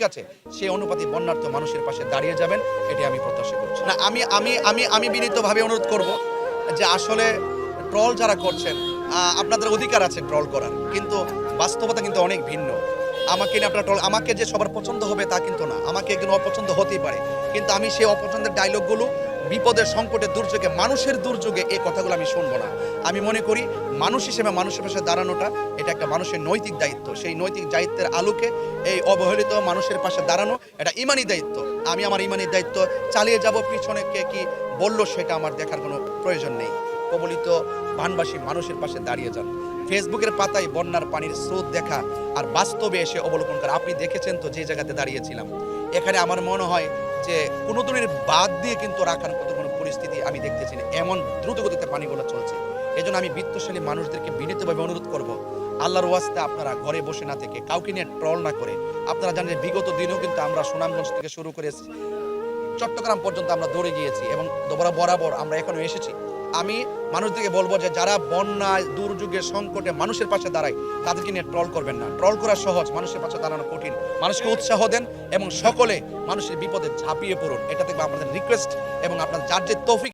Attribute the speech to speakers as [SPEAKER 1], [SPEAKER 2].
[SPEAKER 1] ঠিক আছে, সেই অনুপাতে বন্যার্থ মানুষের পাশে দাঁড়িয়ে যাবেন, এটাই আমি প্রত্যাশা করছি। না, আমি বিনীতভাবে অনুরোধ করব যে আসলে ট্রল যারা করছেন, আপনাদের অধিকার আছে ট্রল করার, কিন্তু বাস্তবতা কিন্তু অনেক ভিন্ন। আমাকে নিয়ে আপনার ট্রল, আমাকে যে সবার পছন্দ হবে তা কিন্তু না, আমাকে একদিন অপছন্দ হতেই পারে, কিন্তু আমি সেই অপছন্দের ডায়লগগুলো বিপদের সংকটে দুর্যোগে মানুষের দুর্যোগে এই কথাগুলো আমি শুনবো না। আমি মনে করি মানুষ হিসেবে মানুষের পাশে দাঁড়ানোটা এটা একটা মানুষের নৈতিক দায়িত্ব। সেই নৈতিক দায়িত্বের আলোকে এই অবহেলিত মানুষের পাশে দাঁড়ানো এটা ইমানি দায়িত্ব। আমি আমার ইমানি দায়িত্ব চালিয়ে যাব, পিছনে কে কি বললো সেটা আমার দেখার কোনো প্রয়োজন নেই। কবলিত বানবাসী মানুষের পাশে দাঁড়িয়ে যান। ফেসবুকের পাতায় বন্যার পানির স্রোত দেখা আর বাস্তবে এসে অবলোকন করা, আপনি দেখেছেন তো যে জায়গাতে দাঁড়িয়েছিলাম, এখানে আমার মনে হয় যে কোনো দিনের বাদ দিয়ে কিন্তু রাখার মতো কোনো পরিস্থিতি আমি দেখতেছি না, এমন দ্রুতগতিতে পানিগুলো চলছে। এই জন্য আমি বিত্তশালী মানুষদেরকে বিনীতভাবে অনুরোধ করব, আল্লাহর ওয়াস্তে আপনারা ঘরে বসে না থেকে, কাউকে নিয়ে ট্রল না করে, আপনারা জানেন বিগত দিনেও কিন্তু আমরা সুনামগঞ্জ থেকে শুরু করে চট্টগ্রাম পর্যন্ত আমরা দৌড়ে গিয়েছি এবং বরাবর আমরা এখনো এসেছি। আমি মানুষদেরকে বলবো যে যারা বন্যায় দুর্যোগে সংকটে মানুষের পাশে দাঁড়ায় তাদেরকে নিয়ে ট্রল করবেন না। ট্রল করা সহজ, মানুষের পাশে দাঁড়ানো কঠিন। মানুষকে উৎসাহ দেন এবং সকলে মানুষের বিপদে ঝাঁপিয়ে পড়ুন, এটা দেখবে আপনাদের রিকোয়েস্ট এবং আপনার যার যে তৌফিক